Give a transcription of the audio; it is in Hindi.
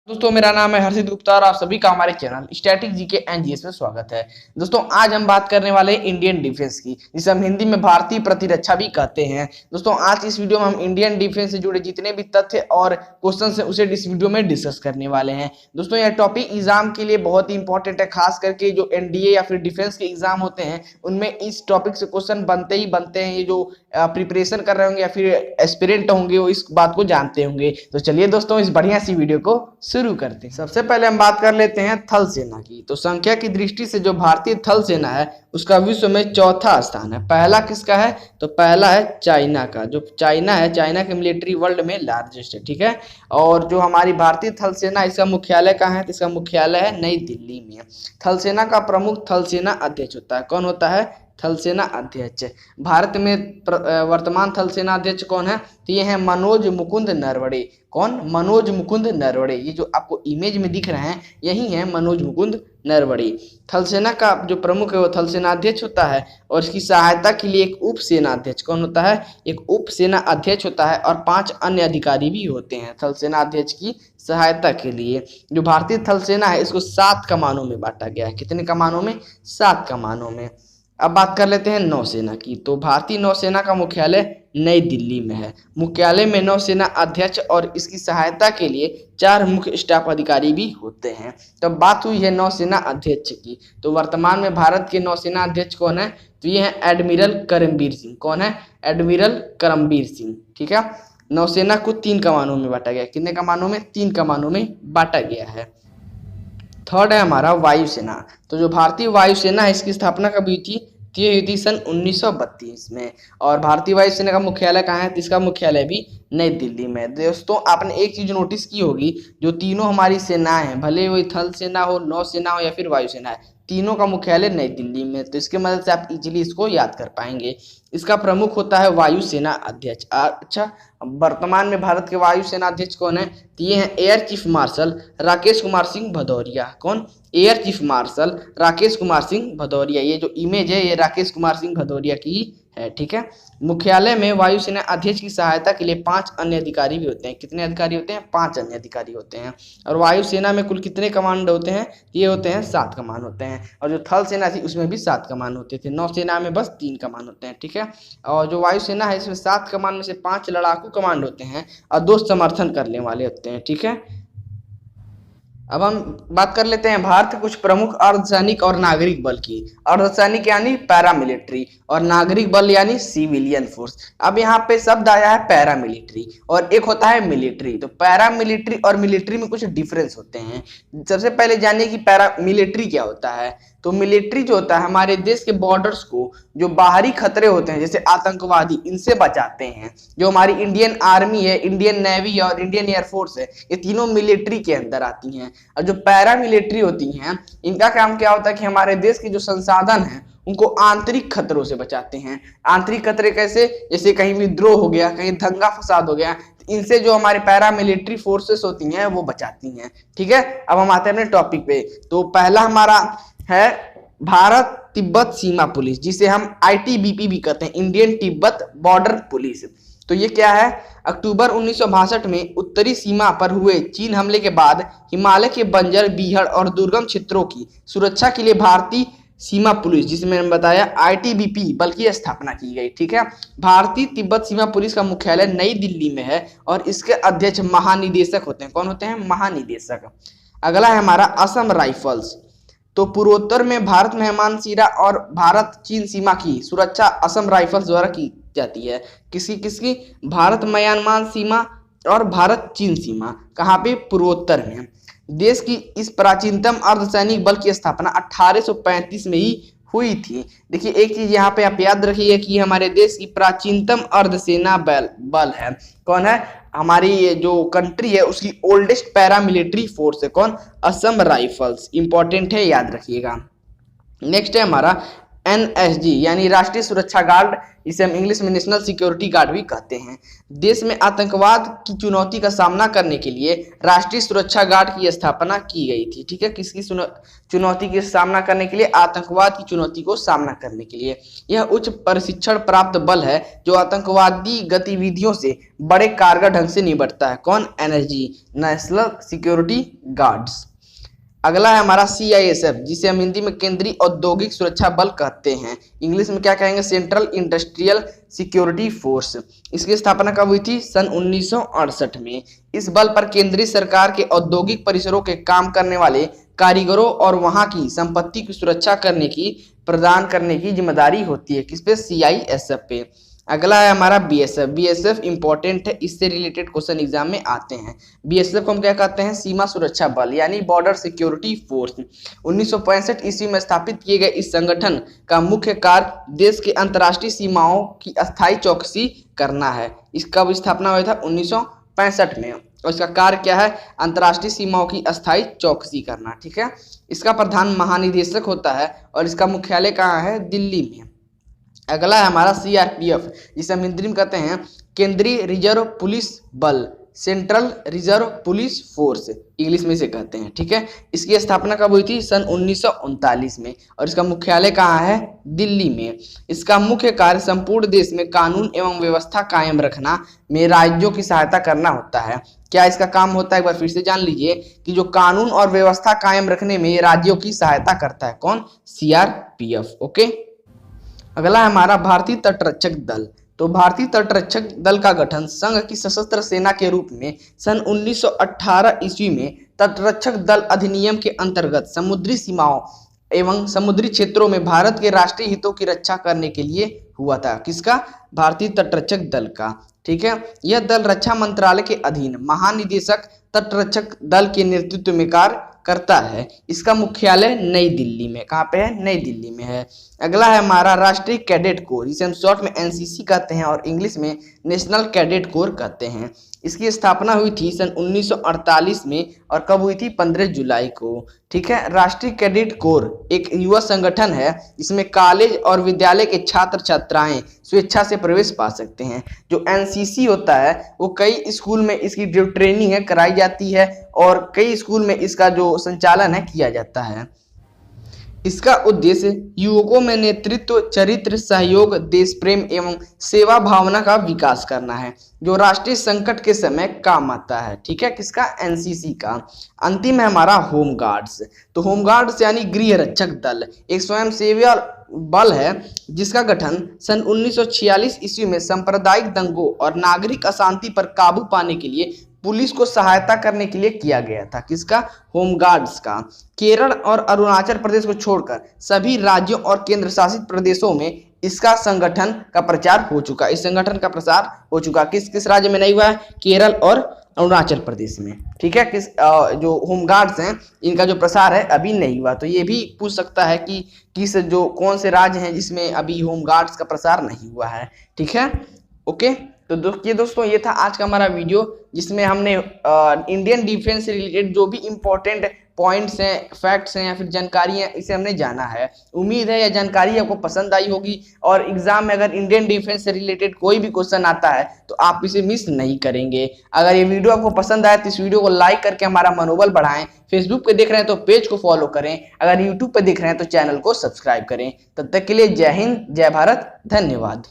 दोस्तों मेरा नाम है हर्षित गुप्ता और आप सभी का हमारे चैनल स्टैटिक जीके एनजीएस में स्वागत है। दोस्तों आज हम बात करने वाले हैं इंडियन डिफेंस की, जिसे हम हिंदी में भारतीय प्रतिरक्षा भी कहते हैं। दोस्तों आज इस वीडियो में हम इंडियन डिफेंस से जुड़े जितने भी तथ्य और क्वेश्चन है उसे इस वीडियो में डिस्कस करने वाले हैं। दोस्तों यह टॉपिक एग्जाम के लिए बहुत ही इंपॉर्टेंट है, खास करके जो एनडीए या फिर डिफेंस के एग्जाम होते हैं उनमें इस टॉपिक से क्वेश्चन बनते ही बनते हैं। ये जो प्रिपरेशन कर रहे होंगे या फिर एस्पिरेंट होंगे वो इस बात को जानते होंगे। तो चलिए दोस्तों इस बढ़िया सी वीडियो को शुरू करते हैं। सबसे पहले हम बात कर लेते हैं थल सेना की। तो संख्या की दृष्टि से जो भारतीय थल सेना है उसका विश्व में चौथा स्थान है। पहला किसका है? तो पहला है चाइना का। जो चाइना है, चाइना की मिलिट्री वर्ल्ड में लार्जेस्ट है, ठीक है। और जो हमारी भारतीय थल सेना, इसका मुख्यालय कहाँ है? तो इसका मुख्यालय है नई दिल्ली में। थल सेना का प्रमुख थल सेना अध्यक्ष होता है। कौन होता है? थल सेना अध्यक्ष। भारत में वर्तमान थल सेना अध्यक्ष कौन है? तो ये है मनोज मुकुंद नरवणे। कौन? मनोज मुकुंद नरवणे। ये जो आपको इमेज में दिख रहे हैं यही है मनोज मुकुंद नरवणे। थल सेना का जो प्रमुख है वो थल सेना अध्यक्ष होता है और इसकी सहायता के लिए एक उप सेना अध्यक्ष। कौन होता है? एक उप सेना अध्यक्ष होता है और 5 अन्य अधिकारी भी होते हैं थल सेना अध्यक्ष की सहायता के लिए। जो भारतीय थल सेना है इसको 7 कमानों में बांटा गया है। कितने कमानों में? 7 कमानों में। अब बात कर लेते हैं नौसेना की। तो भारतीय नौसेना का मुख्यालय नई दिल्ली में है। मुख्यालय में नौसेना अध्यक्ष और इसकी सहायता के लिए 4 मुख्य स्टाफ अधिकारी भी होते हैं। तो बात हुई है नौसेना अध्यक्ष की। तो वर्तमान में भारत के नौसेना अध्यक्ष कौन है? तो ये है एडमिरल करमबीर सिंह। कौन है? एडमिरल करमबीर सिंह, ठीक है। नौसेना को 3 कमानों में बांटा गया। कितने कमानों में? 3 कमानों में बांटा गया है। थर्ड है हमारा वायुसेना। तो जो भारतीय वायुसेना है इसकी स्थापना कब हुई थी? ये हुई थी सन 1932 में। और भारतीय वायुसेना का मुख्यालय कहाँ है? तो इसका मुख्यालय भी नई दिल्ली में। दोस्तों आपने एक चीज नोटिस की होगी, जो तीनों हमारी सेनाएं हैं, भले वो थल सेना हो, नौसेना हो या फिर वायुसेना है, तीनों का मुख्यालय नई दिल्ली में। तो इसके मदद से आप इजीली इसको याद कर पाएंगे। इसका प्रमुख होता है वायुसेना अध्यक्ष। अच्छा, वर्तमान में भारत के वायुसेना अध्यक्ष कौन है? तो ये है air chief marshal Rakesh Kumar Singh Bhadauria. कौन? Air chief marshal Rakesh Kumar Singh Bhadauria. ये जो इमेज है ये राकेश कुमार सिंह भदौरिया की है, ठीक है। मुख्यालय में वायुसेना अध्यक्ष की सहायता के लिए 5 अन्य अधिकारी भी होते हैं। कितने अधिकारी होते हैं? 5 अन्य अधिकारी होते हैं। और वायुसेना में कुल कितने कमांड होते हैं? ये होते हैं 7 कमान होते हैं। और जो थल सेना थी उसमें भी 7 कमान होते थे। नौसेना में बस 3 कमान होते हैं, ठीक है। और जो वायुसेना है इसमें 7 कमान में से 5 लड़ाकू कमांड होते हैं और 2 समर्थन करने वाले होते हैं, ठीक है। अब हम बात कर लेते हैं भारत के कुछ प्रमुख अर्धसैनिक और नागरिक बल की। अर्धसैनिक यानी पैरामिलिट्री और नागरिक बल यानी सिविलियन फोर्स। अब यहाँ पे शब्द आया है पैरामिलिट्री और एक होता है मिलिट्री। तो पैरामिलिट्री और मिलिट्री में कुछ डिफरेंस होते हैं। सबसे पहले जानिए कि पैरामिलिट्री क्या होता है। तो मिलिट्री जो होता है हमारे देश के बॉर्डर्स को जो बाहरी खतरे होते हैं जैसे आतंकवादी, इनसे बचाते हैं। जो हमारी इंडियन आर्मी है, इंडियन नेवी और इंडियन एयरफोर्स है, ये तीनों मिलिट्री के अंदर आती हैं। और जो पैरा मिलिट्री होती हैं इनका काम क्या होता है कि हमारे देश के जो संसाधन हैं उनको आंतरिक खतरों से बचाते हैं। आंतरिक खतरे कैसे? जैसे कहीं विद्रोह हो गया, कहीं दंगा फसाद हो गया, इनसे जो हमारे पैरा मिलिट्री फोर्सेस होती हैं वो बचाती हैं, ठीक है। अब हम आते हैं अपने टॉपिक पे। तो पहला हमारा है भारत तिब्बत सीमा पुलिस, जिसे हम आईटीबीपी भी कहते हैं, इंडियन तिब्बत बॉर्डर पुलिस। तो ये क्या है? अक्टूबर 1962 में उत्तरी सीमा पर हुए चीन हमले के बाद हिमालय के बंजर, बीहड़ और दुर्गम क्षेत्रों की सुरक्षा के लिए भारतीय सीमा पुलिस, जिसे मैंने बताया आईटीबीपी बल की स्थापना की गई, ठीक है। भारतीय तिब्बत सीमा पुलिस का मुख्यालय नई दिल्ली में है और इसके अध्यक्ष महानिदेशक होते हैं। कौन होते हैं? महानिदेशक। अगला है हमारा असम राइफल्स। तो पूर्वोत्तर में भारत मेहमान सीरा और भारत चीन सीमा की सुरक्षा असम राइफल्स द्वारा की जाती है। किसकी? भारत म्यांमार सीमा और भारत चीन सीमा। कहाँ पे? पूर्वोत्तर में। देश की इस प्राचीनतम अर्धसैनिक बल की स्थापना 1835 में ही हुई थी। देखिए एक चीज यहाँ पे आप याद रखिए कि हमारे देश की प्राचीनतम अर्धसेना बल है। कौन है? हमारी ये जो कंट्री है उसकी ओल्डेस्ट पैरामिलिट्री फोर्स है। कौन? असम राइफल्स। इंपॉर्टेंट है, याद रखिएगा। नेक्स्ट है हमारा NSG यानी राष्ट्रीय सुरक्षा गार्ड, इसे हम इंग्लिश में नेशनल सिक्योरिटी गार्ड भी कहते हैं। देश में आतंकवाद की चुनौती का सामना करने के लिए राष्ट्रीय सुरक्षा गार्ड की स्थापना की गई थी। ठीक है, किसकी चुनौती के सामना करने के लिए? आतंकवाद की चुनौती को सामना करने के लिए। यह उच्च प्रशिक्षण प्राप्त बल है जो आतंकवादी गतिविधियों से बड़े कारगर ढंग से निपटता है। कौन? NSG, national security guards. अगला है हमारा CISF, जिसे हम हिंदी में केंद्रीय औद्योगिक सुरक्षा बल कहते हैं। इंग्लिश में क्या कहेंगे? Central industrial security force. इसकी स्थापना कब हुई थी? सन 1968 में। इस बल पर केंद्रीय सरकार के औद्योगिक परिसरों के काम करने वाले कारीगरों और वहां की संपत्ति की सुरक्षा प्रदान करने की जिम्मेदारी होती है। किस पे? CISF पे। अगला है हमारा BSF। BSF इंपॉर्टेंट है, इससे रिलेटेड क्वेश्चन एग्जाम में आते हैं। BSF को हम क्या कहते हैं? सीमा सुरक्षा बल यानी बॉर्डर सिक्योरिटी फोर्स। 1965 ईस्वी में स्थापित किए गए इस संगठन का मुख्य कार्य देश के अंतर्राष्ट्रीय सीमाओं की अस्थायी चौकसी करना है। इसका स्थापना हुआ था 1965 में और इसका कार्य क्या है? अंतर्राष्ट्रीय सीमाओं की अस्थायी चौकसी करना। ठीक है, इसका प्रधान महानिदेशक होता है और इसका मुख्यालय कहाँ है? दिल्ली में। अगला है हमारा CRPF, जिसे हम हिंदी में कहते हैं केंद्रीय रिजर्व पुलिस बल, central reserve police force, English में इसे कहते हैं। ठीक है, इसकी स्थापना कब हुई थी? सन 1939 में और इसका मुख्यालय कहाँ है? दिल्ली में। इसका मुख्य कार्य संपूर्ण देश में कानून एवं व्यवस्था कायम रखना में राज्यों की सहायता करना होता है। क्या इसका काम होता है? एक बार फिर से जान लीजिए कि जो कानून और व्यवस्था कायम रखने में राज्यों की सहायता करता है। कौन? CRPF। ओके, अगला है हमारा भारतीय तटरक्षक दल। तो भारतीय तटरक्षक दल का गठन संघ की सशस्त्र सेना के रूप में सन 1918 ईस्वी में तटरक्षक दल अधिनियम के अंतर्गत समुद्री सीमाओं एवं समुद्री क्षेत्रों में भारत के राष्ट्रीय हितों की रक्षा करने के लिए हुआ था। किसका? भारतीय तटरक्षक दल का। ठीक है, यह दल रक्षा मंत्रालय के अधीन महानिदेशक तटरक्षक दल के नेतृत्व में कार्य करता है। इसका मुख्यालय नई दिल्ली में। कहाँ पे है? नई दिल्ली में है। अगला है हमारा राष्ट्रीय कैडेट कोर, जिसे हम शॉर्ट में NCC कहते हैं और इंग्लिश में नेशनल कैडेट कोर कहते हैं। इसकी स्थापना हुई थी सन 1948 में और कब हुई थी? 15 जुलाई को। ठीक है, राष्ट्रीय कैडेट कोर एक युवा संगठन है जिसमें कॉलेज और विद्यालय के छात्र छात्राएं स्वेच्छा से प्रवेश पा सकते हैं। जो NCC होता है वो कई स्कूल में इसकी जो ट्रेनिंग है कराई जाती है और कई स्कूल में इसका जो संचालन है किया जाता है। इसका उद्देश्य युवकों में नेतृत्व, चरित्र, सहयोग, देश प्रेम एवं सेवा भावना का विकास करना है जो राष्ट्रीय संकट के समय काम आता है। ठीक है, किसका? NCC का। अंतिम है हमारा होम गार्ड्स। तो होम गार्ड्स यानी गृह रक्षक दल एक स्वयंसेवी बल है जिसका गठन सन 1946 ईस्वी में सांप्रदायिक दंगों और नागरिक अशांति पर काबू पाने के लिए पुलिस को सहायता करने के लिए किया गया था। किसका? होम गार्ड्स का। केरल और अरुणाचल प्रदेश को छोड़कर सभी राज्यों और केंद्र शासित प्रदेशों में इसका संगठन का प्रचार हो चुका। इस संगठन का प्रसार हो चुका। किस किस राज्य में नहीं हुआ है? केरल और अरुणाचल प्रदेश में। ठीक है, जो होम गार्ड्स हैं इनका जो प्रसार है अभी नहीं हुआ। तो ये भी पूछ सकता है कि कौन से राज्य हैं जिसमें अभी होम गार्ड्स का प्रसार नहीं हुआ है। ठीक है, ओके। तो दोस्तों ये था आज का हमारा वीडियो जिसमें हमने इंडियन डिफेंस से रिलेटेड जो भी इम्पोर्टेंट पॉइंट्स हैं, फैक्ट्स हैं या फिर जानकारी है, इसे हमने जाना है। उम्मीद है यह जानकारी आपको पसंद आई होगी और एग्जाम में अगर इंडियन डिफेंस से रिलेटेड कोई भी क्वेश्चन आता है तो आप इसे मिस नहीं करेंगे। अगर ये वीडियो आपको पसंद आए तो इस वीडियो को लाइक करके हमारा मनोबल बढ़ाएं। फेसबुक पे देख रहे हैं तो पेज को फॉलो करें, अगर यूट्यूब पे देख रहे हैं तो चैनल को सब्सक्राइब करें। तब तक के लिए जय हिंद, जय भारत, धन्यवाद।